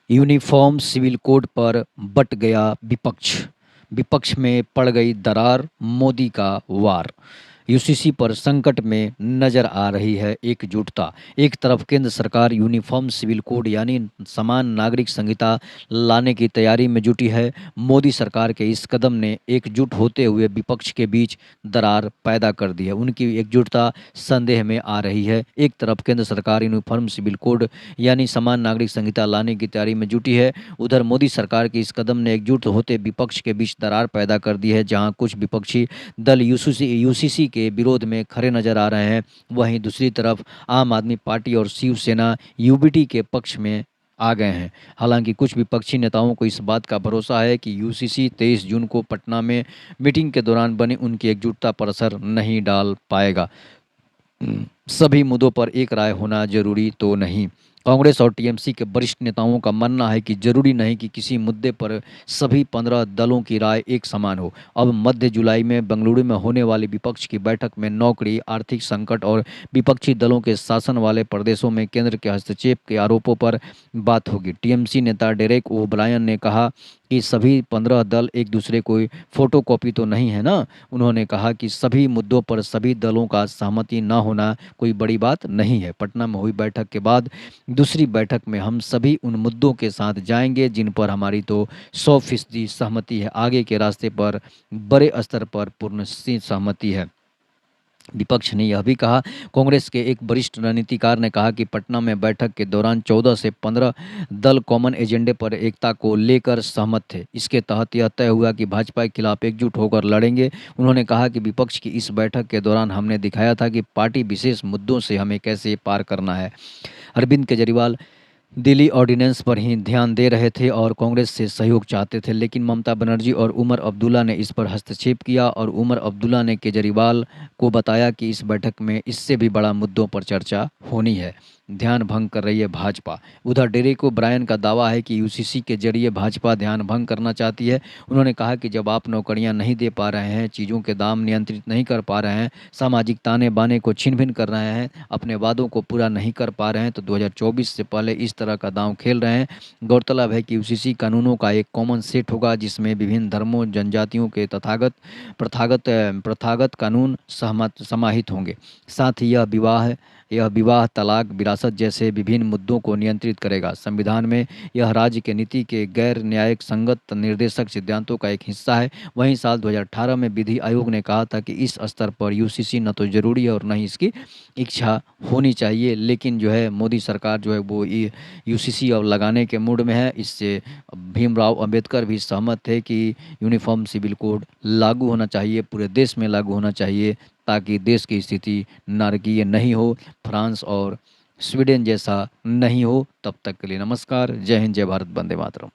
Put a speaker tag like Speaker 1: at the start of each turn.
Speaker 1: Uniform civil code पर बंट गया विपक्ष। विपक्ष में पड़ गई दरार, मोदी का वार। यूसीसी पर संकट में नजर आ रही है एकजुटता। एक तरफ केंद्र सरकार यूनिफॉर्म सिविल कोड यानी समान नागरिक संहिता लाने की तैयारी में जुटी है। मोदी सरकार के इस कदम ने एकजुट होते हुए विपक्ष के बीच दरार पैदा कर दी है। उनकी एकजुटता संदेह में आ रही है। एक तरफ केंद्र सरकार यूनिफॉर्म सिविल कोड यानी समान नागरिक संहिता लाने की तैयारी में जुटी है, उधर मोदी सरकार के इस कदम ने एकजुट होते विपक्ष के बीच दरार पैदा कर दी है। जहां कुछ विपक्षी दल यूसीसी के विरोध में खड़े नजर आ रहे हैं, वहीं दूसरी तरफ आम आदमी पार्टी और शिवसेना यूबीटी के पक्ष में आ गए हैं। हालांकि कुछ विपक्षी नेताओं को इस बात का भरोसा है कि यूसीसी 23 जून को पटना में मीटिंग के दौरान बनी उनकी एकजुटता पर असर नहीं डाल पाएगा। सभी मुद्दों पर एक राय होना जरूरी तो नहीं। कांग्रेस और टीएमसी के वरिष्ठ नेताओं का मानना है कि जरूरी नहीं कि किसी मुद्दे पर सभी 15 दलों की राय एक समान हो। अब मध्य जुलाई में बेंगलुरु में होने वाली विपक्ष की बैठक में नौकरी, आर्थिक संकट और विपक्षी दलों के शासन वाले प्रदेशों में केंद्र के हस्तक्षेप के आरोपों पर बात होगी। टीएमसी नेता डेरेक ओ ब्रायन ने कहा कि सभी 15 दल एक दूसरे को फोटोकॉपी तो नहीं है ना। उन्होंने कहा कि सभी मुद्दों पर सभी दलों का सहमति न होना कोई बड़ी बात नहीं है। पटना में हुई बैठक के बाद दूसरी बैठक में हम सभी उन मुद्दों के साथ जाएंगे जिन पर हमारी तो 100% सहमति है। आगे के रास्ते पर बड़े स्तर पर पूर्ण सहमति है। विपक्ष ने यह भी कहा। कांग्रेस के एक वरिष्ठ रणनीतिकार ने कहा कि पटना में बैठक के दौरान 14 से 15 दल कॉमन एजेंडे पर एकता को लेकर सहमत थे। इसके तहत यह तय हुआ कि भाजपा के खिलाफ एकजुट होकर लड़ेंगे। उन्होंने कहा कि विपक्ष की इस बैठक के दौरान हमने दिखाया था कि पार्टी विशेष मुद्दों से हमें कैसे पार करना है। अरविंद केजरीवाल दिल्ली ऑर्डिनेंस पर ही ध्यान दे रहे थे और कांग्रेस से सहयोग चाहते थे, लेकिन ममता बनर्जी और उमर अब्दुल्ला ने इस पर हस्तक्षेप किया और उमर अब्दुल्ला ने केजरीवाल को बताया कि इस बैठक में इससे भी बड़ा मुद्दों पर चर्चा होनी है। ध्यान भंग कर रही है भाजपा। उधर डेरेक ओ ब्रायन का दावा है कि यूसीसी के जरिए भाजपा ध्यान भंग करना चाहती है। उन्होंने कहा कि जब आप नौकरियां नहीं दे पा रहे हैं, चीज़ों के दाम नियंत्रित नहीं कर पा रहे हैं, सामाजिक ताने बाने को छिन भिन कर रहे हैं, अपने वादों को पूरा नहीं कर पा रहे हैं, तो 2024 से पहले इस तरह का दांव खेल रहे हैं। गौरतलब है कि यूसीसी कानूनों का एक कॉमन सेट होगा जिसमें विभिन्न धर्मों, जनजातियों के प्रथागत कानून समाहित होंगे। साथ ही यह विवाह, तलाक, विरासत जैसे विभिन्न मुद्दों को नियंत्रित करेगा। संविधान में यह राज्य के नीति के गैर न्यायिक संगत निर्देशक सिद्धांतों का एक हिस्सा है। वहीं साल 2018 में विधि आयोग ने कहा था कि इस स्तर पर यूसीसी न तो जरूरी है और न ही इसकी इच्छा होनी चाहिए, लेकिन जो है मोदी सरकार जो है वो यूसीसी अब लगाने के मूड में है। इससे भीमराव अंबेडकर भी सहमत थे कि यूनिफॉर्म सिविल कोड लागू होना चाहिए, पूरे देश में लागू होना चाहिए, ताकि देश की स्थिति नारकीय नहीं हो, फ्रांस और स्वीडन जैसा नहीं हो। तब तक के लिए नमस्कार। जय हिंद, जय भारत, वंदे मातरम।